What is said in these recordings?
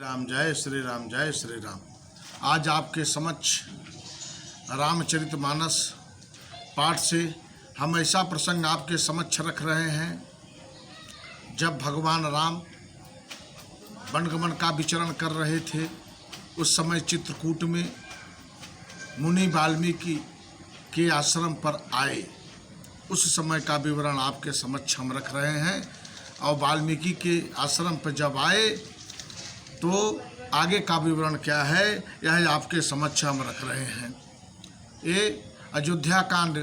राम जय श्री राम जय श्री राम। आज आपके समक्ष रामचरितमानस पाठ से हम ऐसा प्रसंग आपके समक्ष रख रहे हैं जब भगवान राम वनगमन का विचरण कर रहे थे। उस समय चित्रकूट में मुनि वाल्मीकि के आश्रम पर आए। उस समय का विवरण आपके समक्ष हम रख रहे हैं। और वाल्मीकि के आश्रम पर जब आए तो आगे का विवरण क्या है यह आपके समक्ष हम रख रहे हैं। ये अयोध्या कांड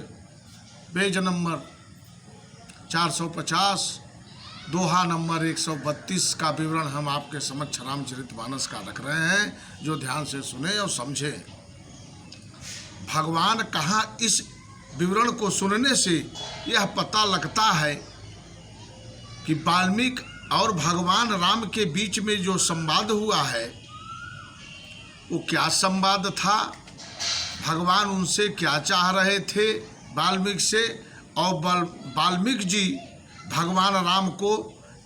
पेज नंबर 450 दोहा नंबर 132 का विवरण हम आपके समक्ष रामचरितमानस का रख रहे हैं, जो ध्यान से सुने और समझे। भगवान कहाँ इस विवरण को सुनने से यह पता लगता है कि वाल्मीकि और भगवान राम के बीच में जो संवाद हुआ है वो क्या संवाद था, भगवान उनसे क्या चाह रहे थे वाल्मीकि से, और वाल्मीकि जी भगवान राम को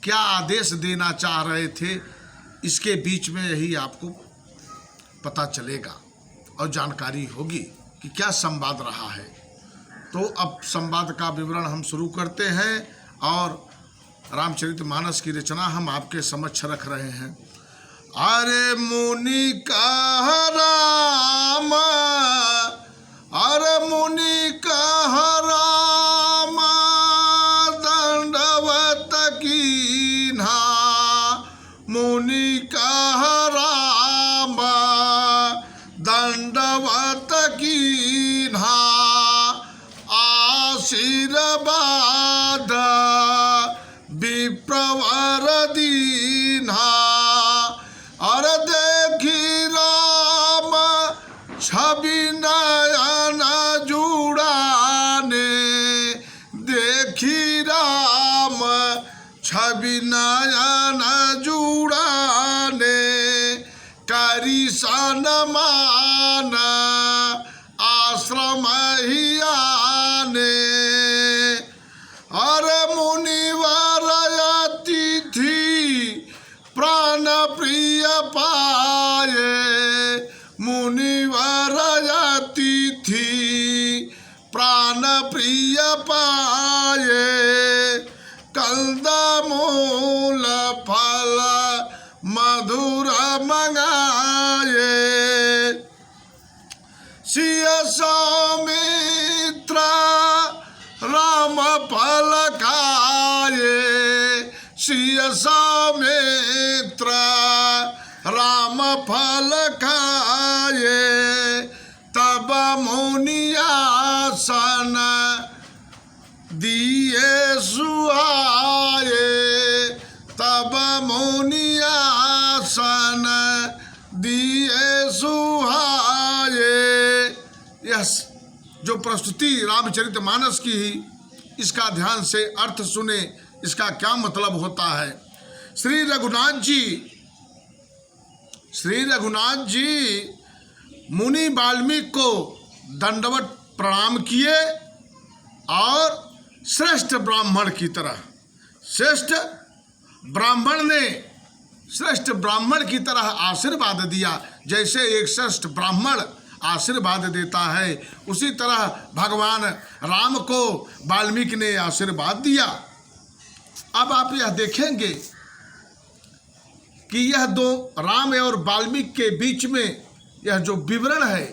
क्या आदेश देना चाह रहे थे। इसके बीच में यही आपको पता चलेगा और जानकारी होगी कि क्या संवाद रहा है। तो अब संवाद का विवरण हम शुरू करते हैं और रामचरितमानस की रचना हम आपके समक्ष रख रहे हैं। अरे मुनि कह राम, अरे मुनि कह राम दंडवत कीन्हा, मुनि कह राम दंडवत कीन्हा, आशीर्वाद विप्रवर दीन्हा। और देखी राम छवि नयन जुड़ाने, देखी राम छवि नयन जुड़ाने, करी सनमान आश्रम ही आने। और मुनिवर अतिथि प्राण प्रिय पाए, मुनिवर अतिथि प्राण प्रिय पाए, कंदमूल फल मधुर मंगाए, सिय सौमित्र राम फल खाए, सिय सौमित्र राम फल खाए, तब मुनियासन दिए सुहाए, तब मुनियासन दिए सुहाए। यस, जो प्रस्तुति रामचरितमानस की ही, इसका ध्यान से अर्थ सुने, इसका क्या मतलब होता है। श्री रघुनाथ जी मुनि वाल्मीकि को दंडवत प्रणाम किए और श्रेष्ठ ब्राह्मण की तरह, श्रेष्ठ ब्राह्मण की तरह आशीर्वाद दिया। जैसे एक श्रेष्ठ ब्राह्मण आशीर्वाद देता है, उसी तरह भगवान राम को वाल्मीकि ने आशीर्वाद दिया। अब आप यह देखेंगे कि यह दो राम और वाल्मीकि के बीच में यह जो विवरण है,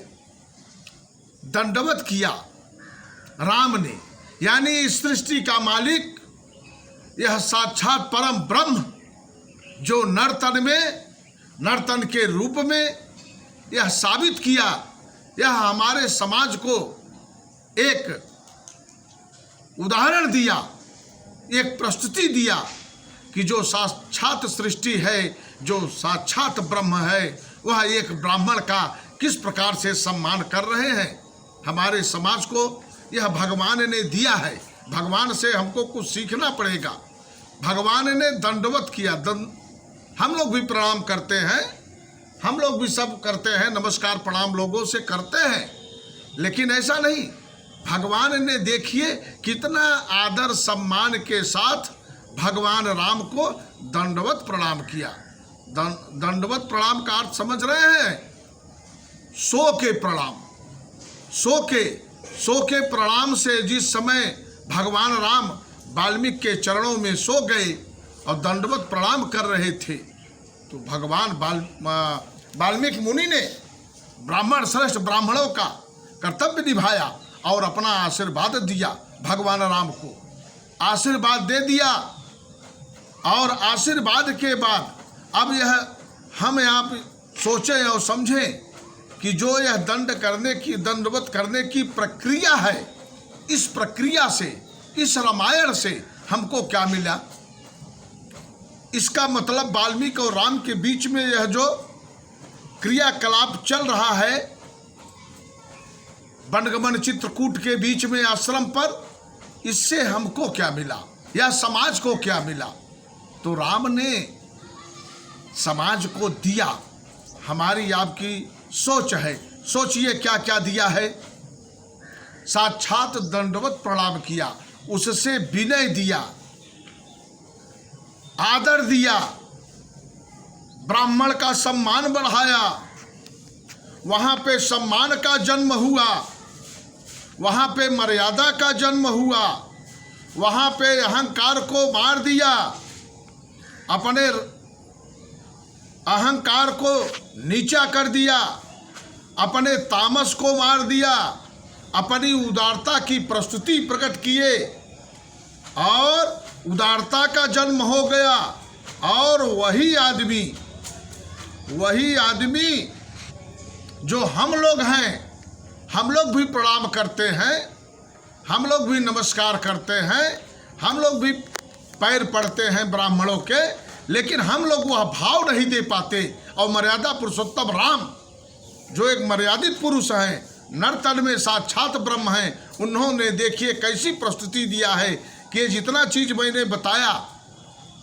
दंडवत किया राम ने, यानी इस सृष्टि का मालिक, यह साक्षात परम ब्रह्म जो नर्तन के रूप में यह साबित किया, यह हमारे समाज को एक उदाहरण दिया, एक प्रस्तुति दिया कि जो साक्षात सृष्टि है, जो साक्षात ब्रह्म है, वह एक ब्राह्मण का किस प्रकार से सम्मान कर रहे हैं। हमारे समाज को यह भगवान ने दिया है। भगवान से हमको कुछ सीखना पड़ेगा। भगवान ने दंडवत किया, हम लोग भी प्रणाम करते हैं, हम लोग भी सब करते हैं, नमस्कार प्रणाम लोगों से करते हैं, लेकिन ऐसा नहीं। भगवान ने देखिए कितना आदर सम्मान के साथ भगवान राम को दंडवत प्रणाम किया। दंडवत प्रणाम का अर्थ समझ रहे हैं? सो के प्रणाम, सो के प्रणाम से जिस समय भगवान राम वाल्मीकि के चरणों में सो गए और दंडवत प्रणाम कर रहे थे, तो भगवान वाल्मीकि मुनि ने ब्राह्मण श्रेष्ठ ब्राह्मणों का कर्तव्य निभाया और अपना आशीर्वाद दिया। भगवान राम को आशीर्वाद दे दिया और आशीर्वाद के बाद अब यह हम आप सोचें और समझें कि जो यह दंडवत करने की प्रक्रिया है, इस प्रक्रिया से, इस रामायण से हमको क्या मिला? इसका मतलब वाल्मीकि और राम के बीच में यह जो क्रियाकलाप चल रहा है वनगमन चित्रकूट के बीच में आश्रम पर, इससे हमको क्या मिला या समाज को क्या मिला? तो राम ने समाज को दिया। हमारी आपकी सोच है, सोचिए क्या क्या दिया है। साक्षात दंडवत प्रणाम किया, उससे विनय दिया, आदर दिया, ब्राह्मण का सम्मान बढ़ाया, वहां पे सम्मान का जन्म हुआ, वहां पे मर्यादा का जन्म हुआ, वहां पे अहंकार को मार दिया, अपने अहंकार को नीचा कर दिया, अपने तामस को मार दिया, अपनी उदारता की प्रस्तुति प्रकट किए और उदारता का जन्म हो गया। और वही आदमी जो हम लोग हैं, हम लोग भी प्रणाम करते हैं, हम लोग भी नमस्कार करते हैं, हम लोग भी पैर पड़ते हैं ब्राह्मणों के, लेकिन हम लोग वह भाव नहीं दे पाते। और मर्यादा पुरुषोत्तम राम जो एक मर्यादित पुरुष हैं, नर तन में साक्षात ब्रह्म हैं, उन्होंने देखिए कैसी प्रस्तुति दिया है कि जितना चीज मैंने बताया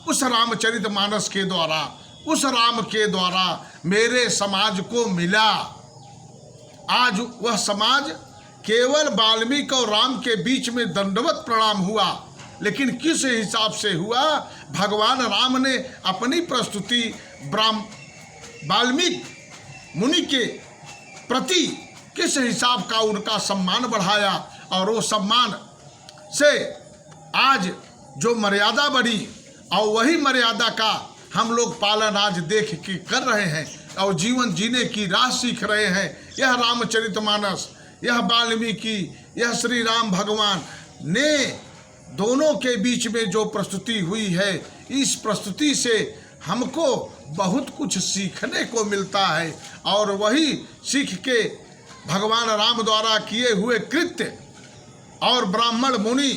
उस रामचरितमानस के द्वारा, उस राम के द्वारा मेरे समाज को मिला। आज वह समाज केवल वाल्मीकि और राम के बीच में दंडवत प्रणाम हुआ, लेकिन किस हिसाब से हुआ? भगवान राम ने अपनी प्रस्तुति वाल्मीकि मुनि के प्रति किस हिसाब का उनका सम्मान बढ़ाया, और वो सम्मान से आज जो मर्यादा बढ़ी, और वही मर्यादा का हम लोग पालन आज देख के कर रहे हैं और जीवन जीने की राह सीख रहे हैं। यह रामचरितमानस, यह वाल्मीकि, यह श्री राम भगवान ने दोनों के बीच में जो प्रस्तुति हुई है, इस प्रस्तुति से हमको बहुत कुछ सीखने को मिलता है। और वही सीख के भगवान राम द्वारा किए हुए कृत्य और ब्राह्मण मुनि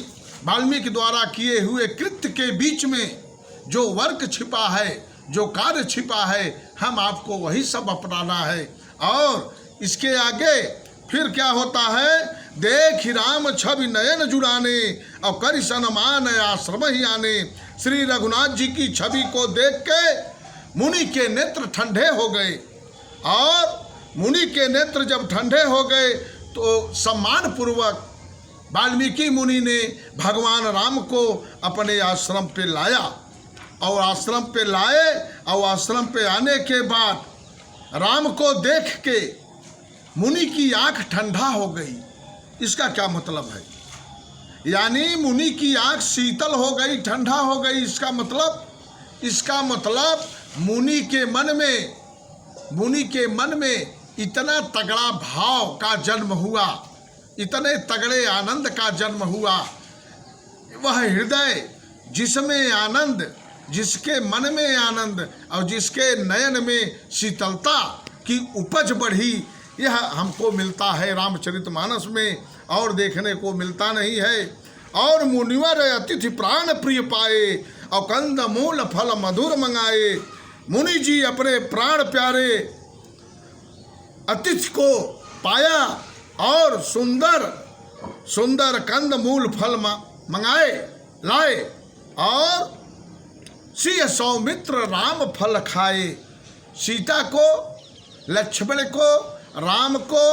वाल्मीकि द्वारा किए हुए कृत्य के बीच में जो वर्क छिपा है, जो कार्य छिपा है, हम आपको वही सब अपनाना है। और इसके आगे फिर क्या होता है? देख राम छवि नयन जुड़ाने और कर सनमान आश्रम ही आने। श्री रघुनाथ जी की छवि को देख के मुनि के नेत्र ठंडे हो गए, और मुनि के नेत्र जब ठंडे हो गए तो सम्मान पूर्वक वाल्मीकि मुनि ने भगवान राम को अपने आश्रम पे लाया। और आश्रम पे लाए, और आश्रम पे आने के बाद राम को देख के मुनि की आंख ठंडा हो गई। इसका क्या मतलब है? यानी मुनि की आंख शीतल हो गई, ठंडा हो गई। इसका मतलब मुनि के मन में इतना तगड़ा भाव का जन्म हुआ, इतने तगड़े आनंद का जन्म हुआ। वह हृदय जिसमें आनंद, जिसके मन में आनंद और जिसके नयन में शीतलता की उपज बढ़ी, यह हमको मिलता है रामचरितमानस में, और देखने को मिलता नहीं है। और मुनिवर अतिथि प्राण प्रिय पाए और कंद मूल फल मधुर मंगाए। मुनि जी अपने प्राण प्यारे अतिथि को पाया और सुंदर सुंदर कंद मूल फल मंगाए लाए, और सिय सौमित्र राम फल खाए। सीता को, लक्ष्मण को, राम को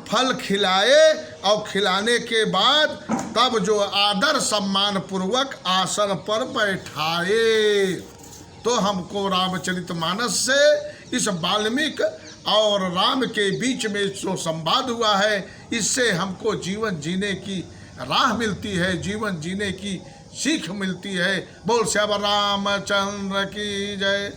फल खिलाए, और खिलाने के बाद तब जो आदर सम्मान पूर्वक आसन पर बैठाए। तो हमको रामचरितमानस से इस वाल्मीकि और राम के बीच में जो संवाद हुआ है, इससे हमको जीवन जीने की राह मिलती है, जीवन जीने की सीख मिलती है। बोल श्याम रामचंद्र की जय।